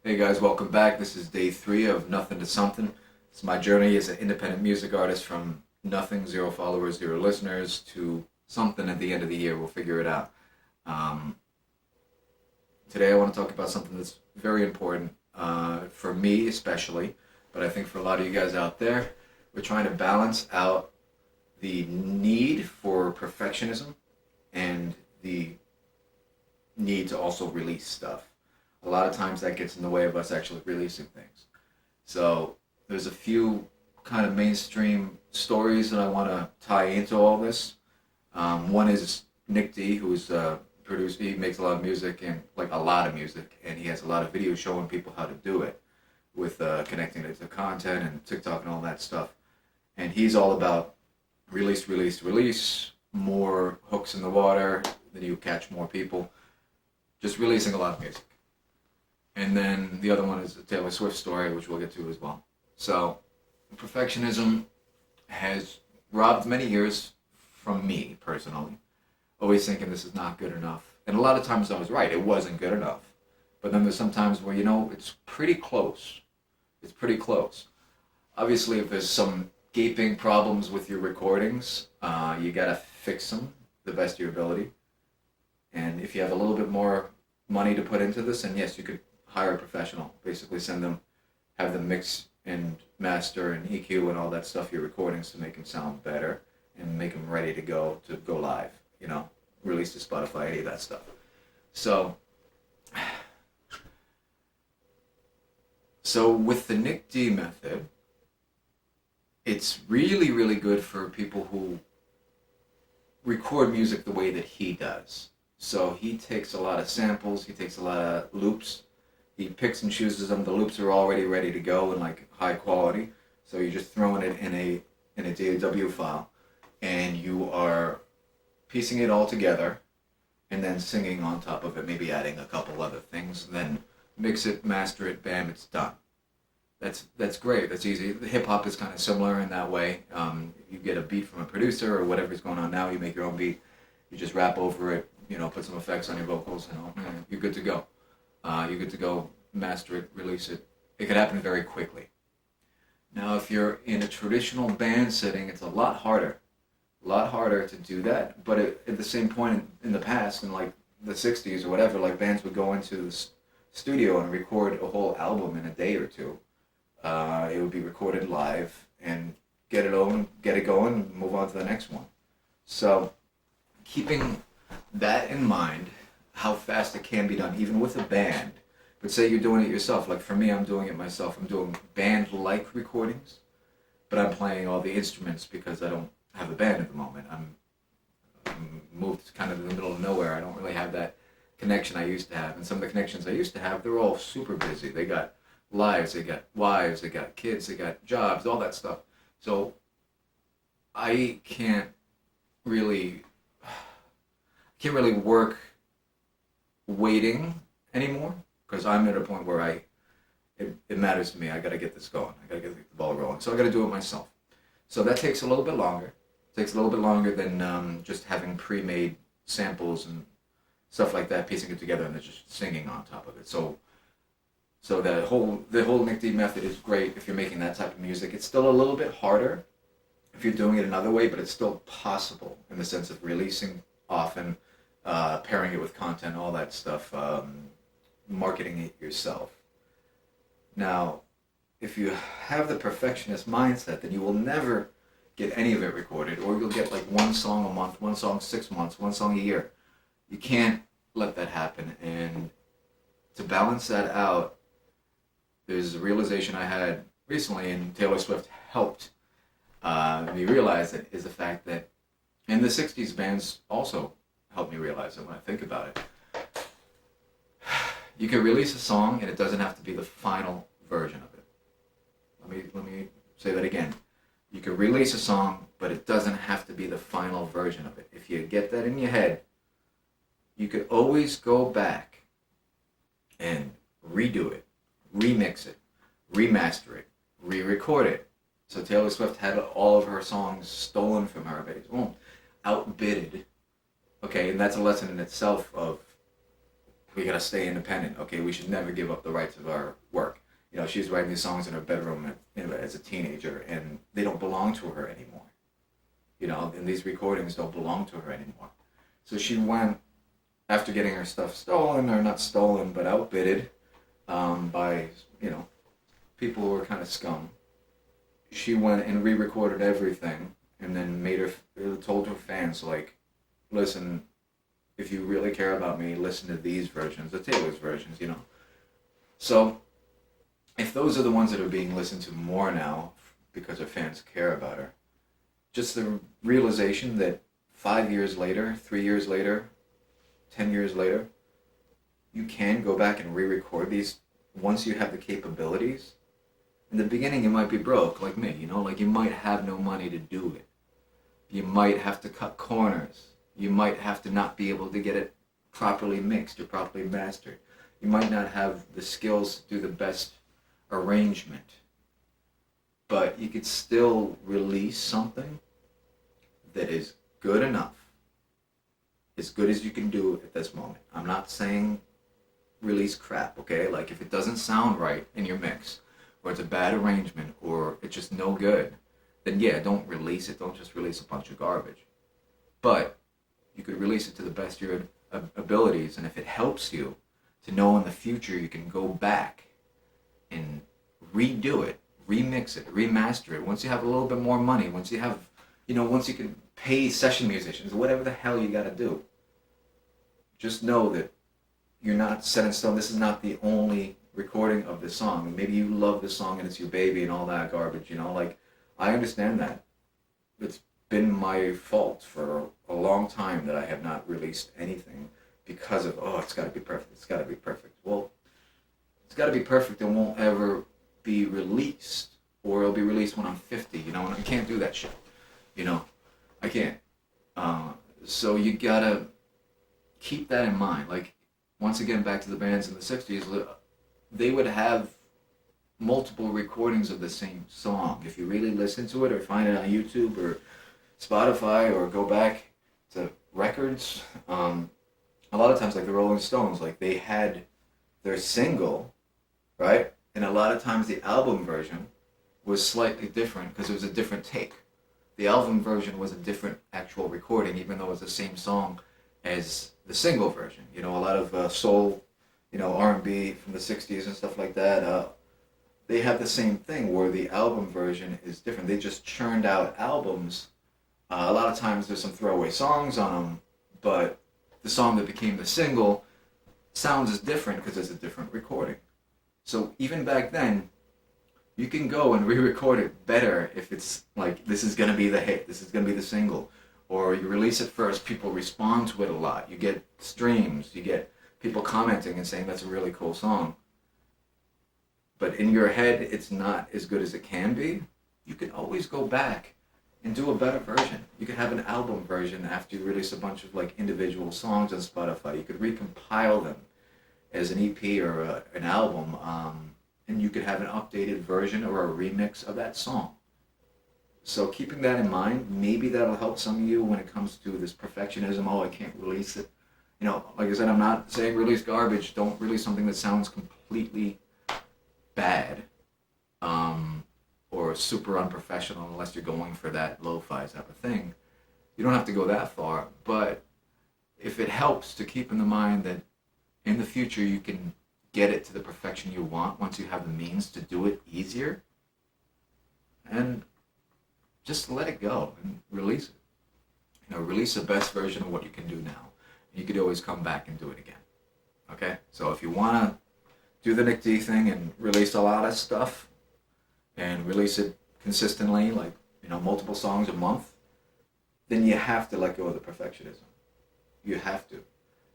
Hey guys, welcome back. This is day 3 of Nothing to Something. It's my journey as an independent music artist from nothing, 0 followers, 0 listeners, to something at the end of the year. We'll figure it out. Um, Today I want to talk about something that's very important for me especially, but I think for a lot of you guys out there. We're trying to balance out the need for perfectionism and the need to also release stuff. A lot of times that gets in the way of us actually releasing things. So there's a few kind of mainstream stories that I want to tie into all this. One is Nick D, who's produced. He makes a lot of music and like a lot of music, and he has a lot of videos showing people how to do it with connecting it to content and TikTok and all that stuff. And he's all about release, release, release. More hooks in the water, then you catch more people. Just releasing a lot of music. And then the other one is the Taylor Swift story, which we'll get to as well. So, perfectionism has robbed many years from me personally. Always thinking this is not good enough. And a lot of times I was right, it wasn't good enough. But then there's some times where, it's pretty close. It's pretty close. Obviously, if there's some gaping problems with your recordings, you gotta fix them the best of your ability. And if you have a little bit more money to put into this, and yes, you could hire a professional. Basically, send them, have them mix and master and EQ and all that stuff, your recordings, to make them sound better and make them ready to go live. Release to Spotify, any of that stuff. So, with the Nick D method, it's really, really good for people who record music the way that he does. So he takes a lot of samples, he takes a lot of loops, he picks and chooses them. The loops are already ready to go and like high quality. So you're just throwing it in a DAW file, and you are piecing it all together, and then singing on top of it, maybe adding a couple other things. Then mix it, master it, bam, it's done. That's great. That's easy. Hip hop is kind of similar in that way. You get a beat from a producer or whatever's going on now. You make your own beat. You just rap over it. Put some effects on your vocals, and you're good to go. You're good to go. Master it, release it. It could happen very quickly. Now, if you're in a traditional band setting, it's a lot harder. A lot harder to do that. But at the same point in the past, in like the '60s or whatever, like bands would go into the studio and record a whole album in a day or two. It would be recorded live and get it going, move on to the next one. So, keeping that in mind, how fast it can be done, even with a band. But say you're doing it yourself. Like for me, I'm doing it myself. I'm doing band-like recordings, but I'm playing all the instruments because I don't have a band at the moment. I'm moved kind of in the middle of nowhere. I don't really have that connection I used to have. And some of the connections I used to have, they're all super busy. They got lives, they got wives, they got kids, they got jobs, all that stuff. So I really can't really work waiting anymore because I'm at a point where it matters to me. I got to get this going. I got to get the ball rolling. So I got to do it myself. So that takes a little bit longer. It takes a little bit longer than just having pre-made samples and stuff like that, piecing it together and then just singing on top of it. So the whole Nick D method is great if you're making that type of music. It's still a little bit harder if you're doing it another way, but it's still possible in the sense of releasing often, pairing it with content, all that stuff, marketing it yourself. Now, if you have the perfectionist mindset, then you will never get any of it recorded, or you'll get like one song a month, one song 6 months, one song a year. You can't let that happen. And to balance that out, there's a realization I had recently, and Taylor Swift helped me realize it, is the fact that in the '60s, bands also helped me realize it when I think about it. You can release a song and it doesn't have to be the final version of it. Let me say that again. You can release a song, but it doesn't have to be the final version of it. If you get that in your head, you could always go back and redo it, remix it, remaster it, re-record it. So Taylor Swift had all of her songs stolen from her, outbidded. Okay, and that's a lesson in itself of we gotta stay independent. Okay, we should never give up the rights of our work. You know, she's writing these songs in her bedroom, as a teenager, and they don't belong to her anymore. You know, and these recordings don't belong to her anymore. So she went, after getting her stuff stolen, or not stolen, but outbidded, by, people who were kind of scum. She went and re-recorded everything, and then told her fans, like, listen, if you really care about me, listen to these versions, the Taylor's versions. So, if those are the ones that are being listened to more now because her fans care about her, just the realization that 5 years later, 3 years later, 10 years later, you can go back and re-record these once you have the capabilities. In the beginning, you might be broke, like me, like you might have no money to do it. You might have to cut corners. You might have to not be able to get it properly mixed or properly mastered. You might not have the skills to do the best arrangement. But you could still release something that is good enough, as good as you can do at this moment. I'm not saying release crap, okay? Like, if it doesn't sound right in your mix, or it's a bad arrangement, or it's just no good, then yeah, don't release it. Don't just release a bunch of garbage. But you could release it to the best of your abilities, and if it helps you to know in the future, you can go back and redo it, remix it, remaster it. Once you have a little bit more money, once you have, once you can pay session musicians, whatever the hell you got to do, just know that you're not set in stone. This is not the only recording of this song. Maybe you love this song and it's your baby and all that garbage, like, I understand that. It's been my fault for a long time that I have not released anything because of, it's got to be perfect. It's got to be perfect. Well, it's got to be perfect and won't ever be released, or it'll be released when I'm 50, and I can't do that shit. I can't. So you gotta keep that in mind. Like, once again, back to the bands in the 60s, they would have multiple recordings of the same song. If you really listen to it, or find it on YouTube or Spotify, or go back to records, a lot of times, like the Rolling Stones, like, they had their single, right? And a lot of times the album version was slightly different because it was a different take. The album version was a different actual recording, even though it was the same song as the single version. A lot of soul, R&B from the 60s and stuff like that, they have the same thing where the album version is different. They just churned out albums. A lot of times there's some throwaway songs on them, but the song that became the single sounds as different because it's a different recording. So even back then, you can go and re-record it better if it's like, this is going to be the hit, this is going to be the single. Or you release it first, people respond to it a lot. You get streams, you get people commenting and saying that's a really cool song. But in your head, it's not as good as it can be. You can always go back and do a better version. You could have an album version after you release a bunch of like individual songs on Spotify. You could recompile them as an EP or an album, and you could have an updated version or a remix of that song. So keeping that in mind, maybe that'll help some of you when it comes to this perfectionism. I can't release it. Like I said, I'm not saying release garbage. Don't release something that sounds completely bad, or super unprofessional, unless you're going for that lo-fi type of thing. You don't have to go that far, but if it helps to keep in the mind that in the future you can get it to the perfection you want once you have the means to do it easier, and just let it go and release it. Release the best version of what you can do now. You could always come back and do it again. Okay? So if you want to do the Nick D thing and release a lot of stuff and release it consistently, like, multiple songs a month, then you have to let go of the perfectionism. You have to.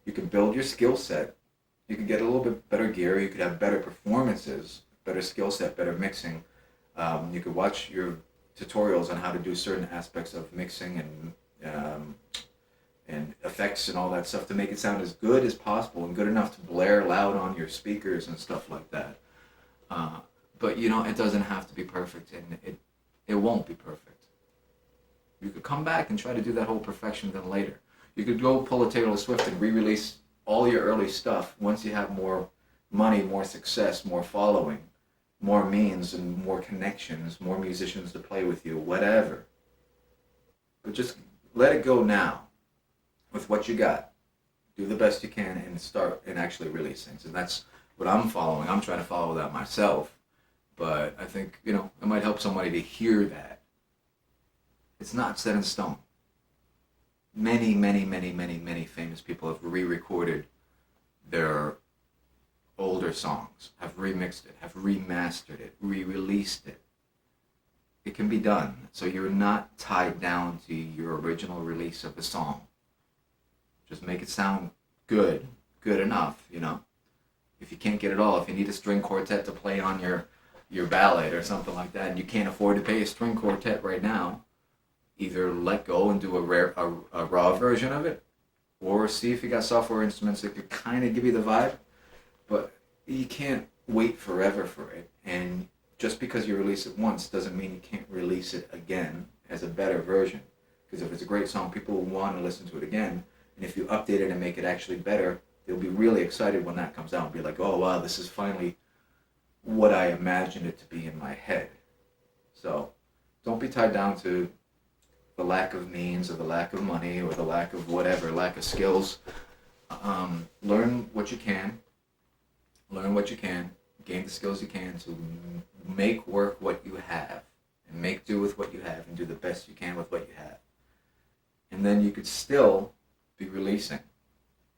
You can build your skill set. You can get a little bit better gear. You could have better performances, better skill set, better mixing. You could watch your tutorials on how to do certain aspects of mixing and effects and all that stuff to make it sound as good as possible and good enough to blare loud on your speakers and stuff like that. But it doesn't have to be perfect, and it won't be perfect. You could come back and try to do that whole perfection then later. You could go pull a Taylor Swift and re-release all your early stuff, once you have more money, more success, more following, more means and more connections, more musicians to play with you, whatever. But just let it go now with what you got. Do the best you can and start and actually release things. And that's what I'm following. I'm trying to follow that myself. But I think, it might help somebody to hear that. It's not set in stone. Many, many, many, many, many famous people have re-recorded their older songs, have remixed it, have remastered it, re-released it. It can be done. So you're not tied down to your original release of the song. Just make it sound good enough, If you can't get it all, if you need a string quartet to play on your ballad or something like that, and you can't afford to pay a string quartet right now, either let go and do a raw version of it, or see if you got software instruments that could kind of give you the vibe. But you can't wait forever for it. And just because you release it once doesn't mean you can't release it again as a better version. Because if it's a great song, people will want to listen to it again. And if you update it and make it actually better, they'll be really excited when that comes out and be like, oh, wow, this is finally what I imagined it to be in my head. So don't be tied down to the lack of means or the lack of money or the lack of whatever, lack of skills. Learn what you can. Gain the skills you can to make work what you have and make do with what you have and do the best you can with what you have. And then you could still be releasing.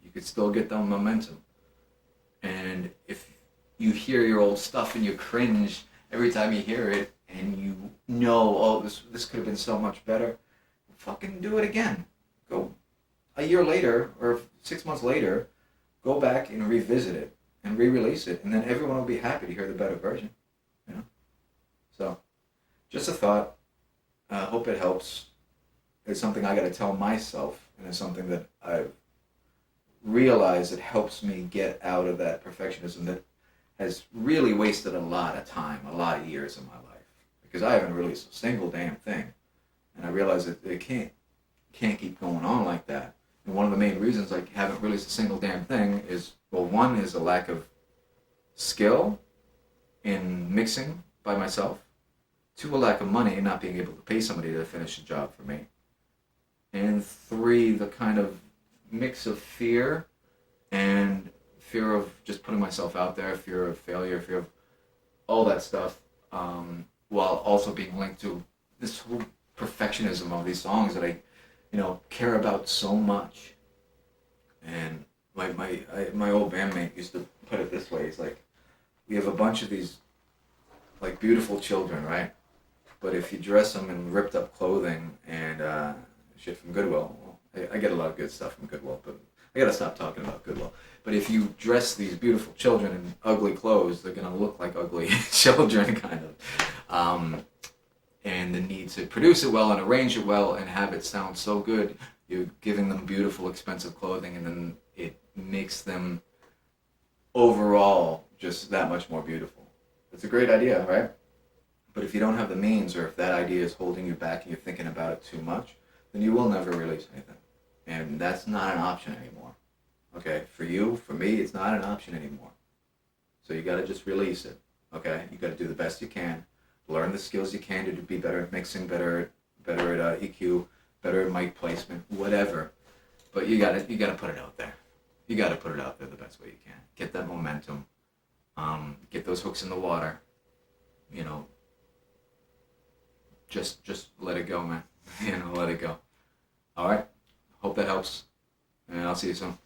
You could still get that momentum. And if you hear your old stuff and you cringe every time you hear it and you know, oh, this could have been so much better, fucking do it again. Go a year later or 6 months later, go back and revisit it and re-release it, and then everyone will be happy to hear the better version. So just a thought. I hope it helps. It's something I got to tell myself, and it's something that I've realized it helps me get out of that perfectionism that has really wasted a lot of time, a lot of years of my life, because I haven't released a single damn thing. And I realize that it can't keep going on like that. And one of the main reasons I haven't released a single damn thing is, well, one is a lack of skill in mixing by myself. Two, a lack of money and not being able to pay somebody to finish the job for me. And three, the kind of mix of fear and fear of just putting myself out there, fear of failure, fear of all that stuff, while also being linked to this whole perfectionism of these songs that I care about so much. And my old bandmate used to put it this way. He's like, we have a bunch of these like beautiful children, right? But if you dress them in ripped up clothing and shit from Goodwill, well, I get a lot of good stuff from Goodwill, but I gotta stop talking about Goodwill. But if you dress these beautiful children in ugly clothes, they're gonna look like ugly children, kind of. And the need to produce it well and arrange it well and have it sound so good, you're giving them beautiful, expensive clothing, and then it makes them overall just that much more beautiful. It's a great idea, right? But if you don't have the means, or if that idea is holding you back and you're thinking about it too much, then you will never release anything. And that's not an option anymore. Okay? For you, for me, it's not an option anymore. So you gotta just release it. Okay? You gotta do the best you can. Learn the skills you can to be better at mixing, better at EQ, better at mic placement, whatever. But you gotta put it out there. You gotta put it out there the best way you can. Get that momentum. Get those hooks in the water. Just let it go, man. Let it go. All right. Hope that helps, and I'll see you soon.